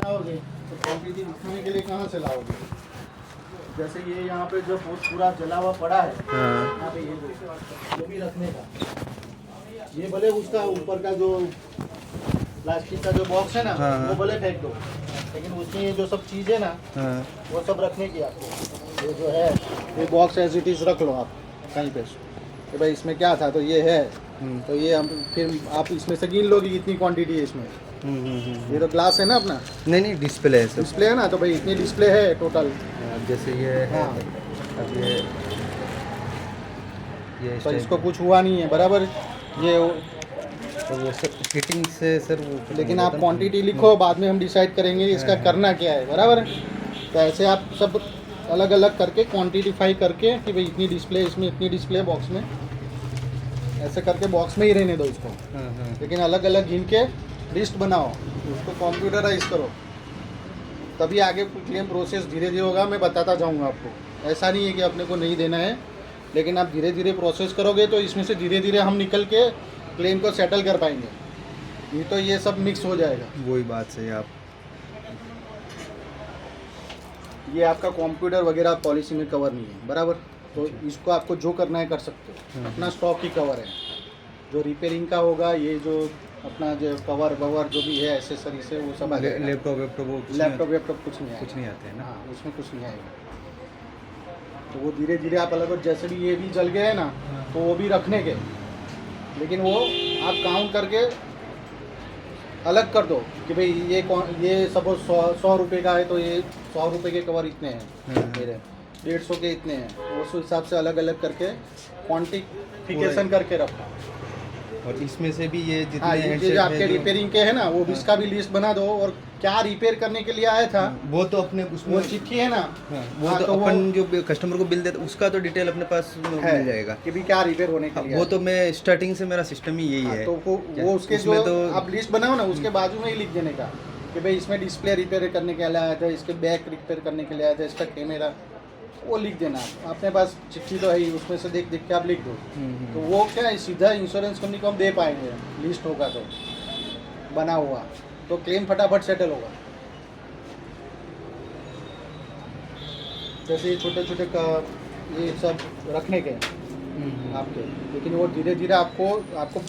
बनाओगे तो क्वांटिटी दिखाने के लिए कहाँ से लाओगे? जैसे ये यहाँ पे जो पूरा जला हुआ पड़ा है, यहाँ पे ये भी रखने का, ये भले उसका ऊपर का जो प्लास्टिक का जो बॉक्स है ना, वो भले फेंक दो, लेकिन उसमें ये जो सब चीज़ है ना, वो सब रखने की आपको। ये जो है ये बॉक्स एज इट इज़ रख लो आप कहीं पे कि भाई इसमें क्या था, तो ये है, तो ये हम फिर आप इसमें से गिन लोगे कितनी क्वांटिटी है इसमें। ये तो ग्लास है ना अपना, नहीं डिस्प्ले है सब। डिस्प्ले है ना, तो भाई इतनी डिस्प्ले है टोटल। जैसे ये है, अब ये तो इसको कुछ हुआ नहीं है बराबर ये, तो वो सब फिटिंग से सर वो, लेकिन आप क्वांटिटी लिखो, बाद में हम डिसाइड करेंगे इसका करना क्या है, बराबर। तो ऐसे आप सब अलग अलग करके क्वांटिटीफाई करके कि भाई इतनी डिस्प्ले, इसमें इतनी डिस्प्ले बॉक्स में, ऐसे करके बॉक्स में ही रहने दो इसको। लेकिन अलग अलग गिन के लिस्ट बनाओ, उसको कंप्यूटराइज करो, तभी आगे क्लेम प्रोसेस धीरे धीरे होगा। मैं बताता जाऊंगा आपको, ऐसा नहीं है कि अपने को नहीं देना है, लेकिन आप धीरे धीरे प्रोसेस करोगे तो इसमें से धीरे धीरे हम निकल के क्लेम को सेटल कर पाएंगे। ये तो ये सब मिक्स हो जाएगा। वही बात सही आप, ये आपका कंप्यूटर वगैरह पॉलिसी में कवर नहीं है, बराबर। तो इसको आपको जो करना है कर सकते हो, अपना स्टॉक ही कवर है। जो रिपेयरिंग का होगा, ये जो अपना जो कवर ववर जो भी है एसेसरी से, वो सब लैपटॉप वेपटॉप कुछ नहीं कुछ नहीं आते हैं ना। हाँ, उसमें कुछ नहीं आएगा। तो वो धीरे धीरे आप अलग, जैसे भी ये भी जल गए हैं ना, तो वो भी रखने के, लेकिन वो आप काउंट करके अलग कर दो कि भाई ये सपोज 100 रुपये का है, तो ये 100 रुपये के कवर इतने हैं, मेरे 150 के इतने हैं, उस हिसाब से अलग अलग करके क्वांटिफिकेशन करके रखो। और इसमें से भी ये जितने ये जो आपके रिपेयरिंग के हैं ना, वो भी इसका भी लिस्ट बना दो, और क्या रिपेयर करने के लिए आया था वो तो अपने उसमें वो चिट्ठी है ना, वो तो अपन जो कस्टमर को बिल देते उसका तो डिटेल अपने पास मिल जाएगा कि भी क्या रिपेयर होने के लिए। वो तो मैं स्टार्टिंग से मेरा सिस्टम ही यही है। तो वो उसके जो तो आप लिस्ट बनाओ ना, उसके बाजू में ही लिख देने का कि भाई इसमें डिस्प्ले रिपेयर करने के लिए आया था, इसके बैक रिपेयर करने के लिए आया था, इसका कैमरा, वो लिख देना। अपने पास चिट्ठी तो है ही, उसमें से देख के आप लिख दो। तो वो क्या सीधा इंश्योरेंस कंपनी को हम दे पाएंगे, लिस्ट होगा तो बना हुआ, तो क्लेम फटाफट सेटल होगा। जैसे ये छोटे छोटे ये सब रखने के आपके, लेकिन वो धीरे धीरे आपको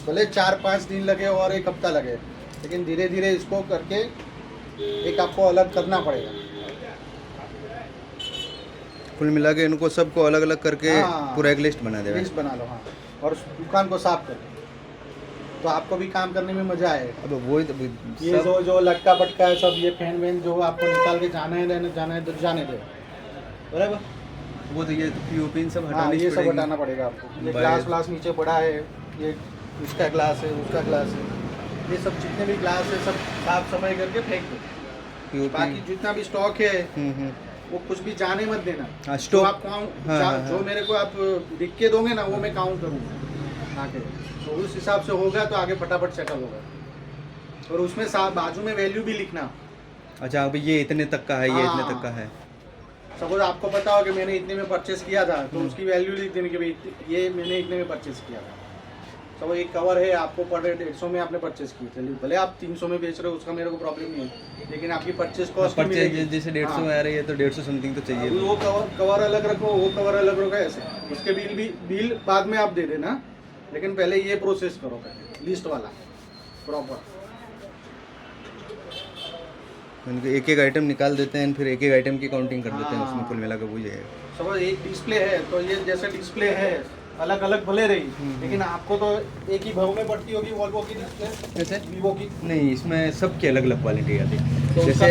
भले 4-5 दिन लगे और 1 हफ्ता लगे, लेकिन धीरे धीरे इसको करके एक आपको अलग करना पड़ेगा। कुल मिला के इनको सबको अलग अलग करके पूरा एक लिस्ट बना देगा। लिस्ट बना लो, हाँ, और दुकान को साफ करो, तो आपको भी काम करने में मजा आएगा। अब वो ये जो लटका पटका है सब, ये फैन वैन जो आपको निकाल के जाना है तो जाने दो, बराबर। वो तो ये पीओपी सब हाँ, ये सब हटाना पड़ेगा आपको। ये ग्लास नीचे पड़ा है, ये इसका ग्लास है, उसका ग्लास है, ये सब जितने भी ग्लास है सब साफ सफाई करके फेंक दो। बाकी जितना भी स्टॉक है वो कुछ भी जाने मत देना। जो आप जो मेरे को आप लिख के दोगे ना, वो मैं काउंट करूँगा आके, तो उस हिसाब से होगा तो आगे फटाफट सेटल होगा। और उसमें बाजू में वैल्यू भी लिखना। अच्छा, अब ये इतने तक का है, ये इतने तक का है। सपोज आपको पता हो कि मैंने इतने में परचेस किया था, तो उसकी वैल्यू लिख देने कि भाई ये मैंने इतने में परचेस किया था। तो एक कवर है, आपको पर 150 में आपने परचेस की, चलिए भले आप 300 में बेच रहे हो, उसका मेरे को प्रॉब्लम नहीं है, लेकिन आपकी परचेस कॉस्ट जैसे 150 में आ रही है तो 150 समथिंग तो चाहिए। वो कवर अलग रखो, वो कवर अलग रखो, ऐसे उसके बिल बाद में आप दे देना, लेकिन पहले ये प्रोसेस करो, पहले लिस्ट वाला प्रॉपर। एक एक आइटम निकाल देते हैं, फिर एक एक आइटम की काउंटिंग कर देते हैं, उसमें कुल मिला कर वही जाएगा। सपोज एक डिस्प्ले है, तो ये जैसे डिस्प्ले है अलग अलग भले रही, लेकिन आपको तो एक ही भाव में पड़ती होगी वॉल्वो की डिस्प्ले, जैसे वीवो की नहीं, इसमें सबकी अलग अलग क्वालिटी आती है। तो जैसे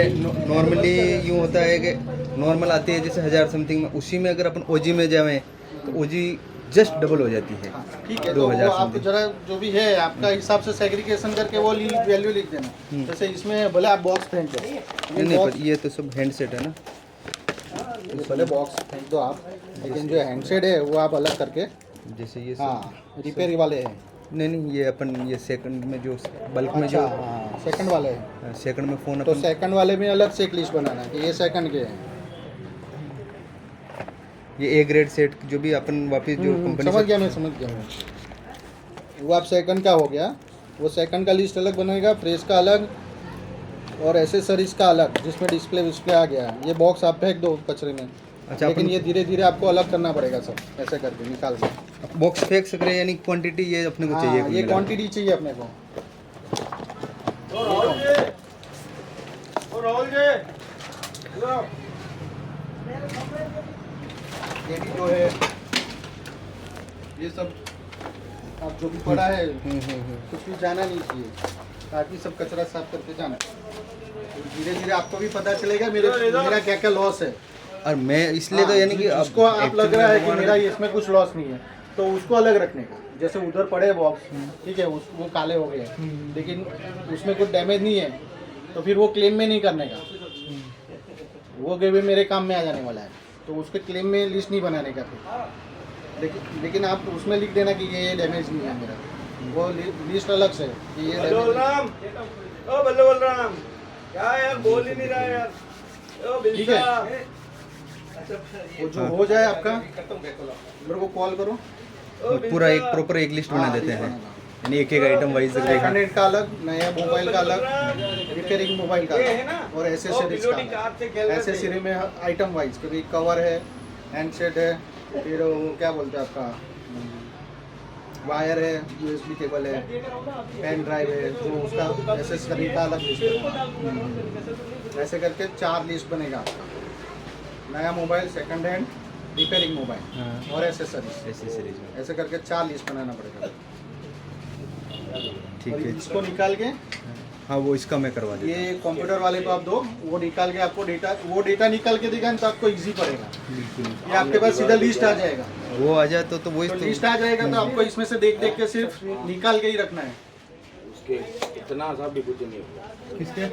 नॉर्मली यूँ होता है कि नॉर्मल आती है जैसे 1000 समथिंग में, उसी में अगर अपन ओजी में जाएं तो ओजी जस्ट डबल हो जाती है। ठीक है, तो वो आप जरा जो भी है आपका हिसाब से सेग्रीगेशन करके वो वैल्यू लिख देना। जैसे इसमें भले आप बॉक्स फेंक दो, नहीं पर ये तो सब हैंडसेट है ना, भले बॉक्स फेंक दो आप, लेकिन जो हैंडसेट है वो आप अलग करके, जैसे ये रिपेयर वाले हैं। नहीं ये अपन ये सेकंड में जो बल्क में जो सेकंड वाले हैं, सेकंड में फ़ोन, तो सेकंड वाले में अलग से एक लिस्ट बनाना कि ये सेकंड के हैं। ये ए ग्रेड सेट जो भी अपन वापस जो कंपनी समझ गया मैं। वो आप सेकंड का हो गया, वो सेकंड का लिस्ट अलग बनेगा, फ्रेश का अलग, और एसेसरीज का अलग, जिसमें डिस्प्ले विस्प्ले आ गया है। ये बॉक्स आप फेंक दो कचरे में, अच्छा, लेकिन अपन ये धीरे धीरे आपको अलग करना पड़ेगा सब, ऐसे करके निकाल के। बॉक्स फेंक सक रहे हैं, यानी क्वांटिटी ये अपने को चाहिए हाँ, कुल ये मिला के। क्वांटिटी चाहिए अपने को। ये भी जो है, ये सब अब जो भी पड़ा है कुछ भी जाना नहीं चाहिए, ताकि सब कचरा साफ करके जाना। तो धीरे धीरे आपको भी पता चलेगा मेरा क्या क्या लॉस है। और मैं इसलिए तो यानी कि अब उसको आप लग रहा है कि मेरा इसमें कुछ लॉस नहीं है, तो उसको अलग रखने का। जैसे उधर पड़े बॉक्स, ठीक है, वो काले हो गए, लेकिन उसमें कुछ डैमेज नहीं है, तो फिर वो क्लेम में नहीं करने का, वो गिवे मेरे काम में आ जाने वाला है, तो उसके क्लेम में लिस्ट नहीं बनाने का फिर। लेकिन आप उसमें लिख देना कि ये डैमेज नहीं है मेरा, वो लिस्ट अलग से कि ये बलराम, ओ बलराम, क्या यार बोल ही नहीं रहा यार। ओ ठीक है, वो जो हो जाए आपका मेरे को कॉल करो। पूरा एक प्रॉपर एक लिस्ट बना देते हैं, यानी एक एक आइटम वाइज सेकंड हैंड का अलग, नया मोबाइल का अलग, रिपेयरिंग मोबाइल का अलग, और एसेसरीज का अलग। एसेसरी में आइटम वाइज, कभी कवर है, हैंडसेट है, फिर वो क्या बोलते हैं आपका वायर है, यूएसबी केबल है, पेन ड्राइव है, जो उसका एसेसरी का अलग लिस्ट है। ऐसे करके 4 लिस्ट बनेगा आपका, नया mobile, second hand, repairing mobile और एसेसरीज। ऐसे करके 4 लिस्ट बनाना पड़ेगा। ठीक और है, इसको निकाल के, हाँ वो इसका मैं करवा देता ये कंप्यूटर वाले को आप दो, वो निकाल के आपको डेटा निकाल के देगा, तो आपको इजी पड़ेगा। हूँ। बिल्कुल, ये आपके पास सीधा लिस्ट आ जाएगा, वो आ जाए तो वही तो तो लिस्ट आ जाएगा, तो आपको इसमें से देख देख के सिर्फ निकाल के ही रखना है। उसके इतना सब भी कुछ नहीं होगा। किसके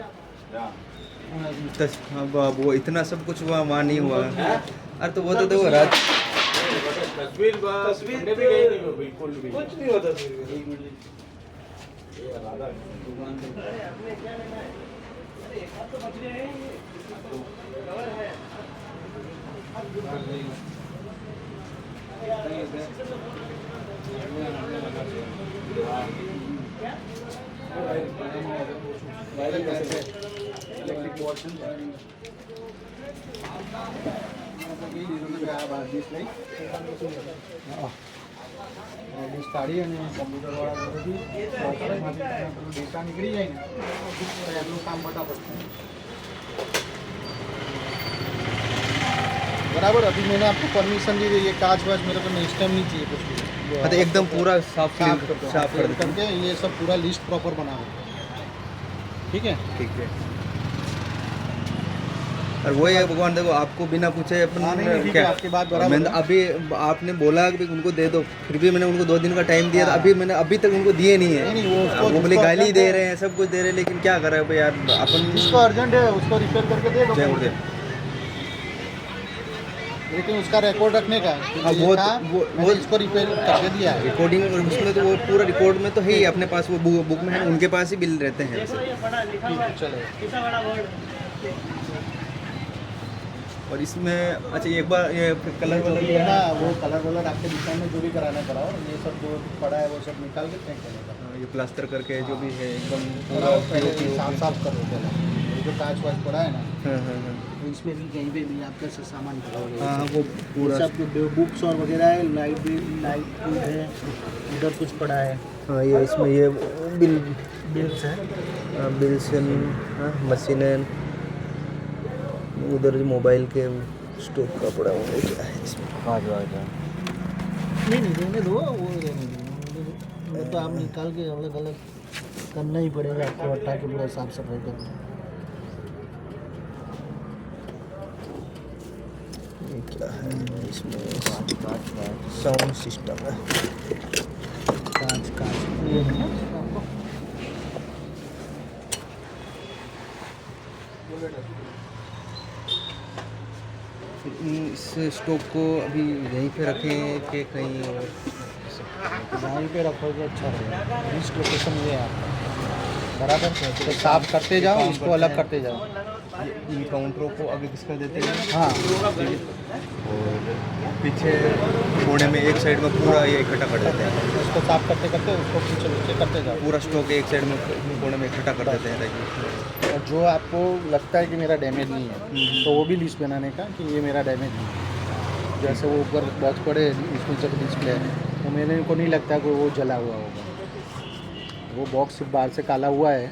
अब वो इतना सब कुछ वहाँ नहीं हुआ। अरे तो वो तो देखो रात तस्वीर तस्वीर भी गई नहीं, बिल्कुल भी कुछ नहीं होता तस्वीर। કાઢી અને કોમ્પ્યુટર વાળા ડેટા નીકળી જાય ને તો એમનું કામ ફટાફટ થાય। बराबर, अभी मैंने आपको परमिशन दी है, ये कांच वाच मेरे को नेक्स्ट टाइम नहीं चाहिए कुछ भी। मतलब एकदम पूरा साफ साफ कर देते करके ये सब पूरा लिस्ट प्रॉपर बना हो। ठीक है, ठीक है। और वही है भगवान, देखो आपको बिना पूछे अपन हाँ, नहीं, ठीक है, आपकी बात बराबर मैंने है। अभी आपने बोला कि उनको दे दो, फिर भी मैंने उनको 2 दिन का टाइम दिया था, अभी मैंने अभी तक उनको दिए नहीं है। नहीं, वो वो बोले उसको गाली urgent दे है। रहे हैं, सब कुछ दे रहे हैं, लेकिन क्या कर रहे हैं भाई यार, अपन जिसको अर्जेंट है उसको रिपेयर करके दे दो, जय गुरुदेव। लेकिन उसका रिकॉर्ड रखने का है कि हाँ, ये वो था, तो- वो- मैंने इसको रिपेयर करके दिया है। रिकॉर्डिंग और उसमें तो वो पूरा रिकॉर्ड में तो है ही अपने पास, वो बुक में है, उनके पास ही बिल रहते हैं। चलो, और इसमें अच्छा एक बार ये कलर वाला ये ना वो कलर वलर आपके दुकान में जो भी कराना कराओ, ये सब जो पड़ा है वो सब निकाल के फेंक देने का। ये प्लास्टर करके जो भी है एकदम कराओ, पहले पूरा साफ साफ करो पहले। ये जो कांच वाच पड़ा है ना, हाँ, इसमें भी कहीं पे भी आप कैसे सामान भरोगे, हाँ, वो पूरा सब बुक्स और वगैरह है, लाइट है, उधर कुछ पड़ा है, हाँ, ये इसमें ये बिल बिल्स है, बिल्स मशीनें, उधर जो मोबाइल के स्टॉक का पड़ा हुआ है, क्या है इसमें? नहीं रहने दो, वो रहने दो, वो तो आप निकाल के अलग अलग करना ही पड़ेगा आपको, हटा के पूरा साफ सफाई करना। ये क्या है इसमें? साउंड सिस्टम है, कांच ये है ना आपको इस स्टॉक को अभी यहीं पे रखें कि कहीं और? वहीं पे रखोगे अच्छा रहेगा। इस लोकेशन ये है आपका, बराबर है, तो साफ करते जाओ, इसको अलग करते जाओ। इन काउंटरों को आगे किसका देते हैं? हाँ, और पीछे कोने में एक साइड में पूरा ये इकट्ठा कर देते हैं, उसको साफ करते करते उसको पीछे नीचे करते जाओ। पूरा स्टॉक एक साइड में कोने में इकट्ठा कर देते हैं ताकि और जो आपको लगता है कि मेरा डैमेज नहीं है तो वो भी लिस्ट बनाने का कि ये मेरा डैमेज नहीं है। जैसे वो ऊपर बॉक्स पड़े इसमें जब डिस्प्ले है तो मेरे को नहीं लगता कि वो जला हुआ होगा। वो बॉक्स सिर्फ बाहर से काला हुआ है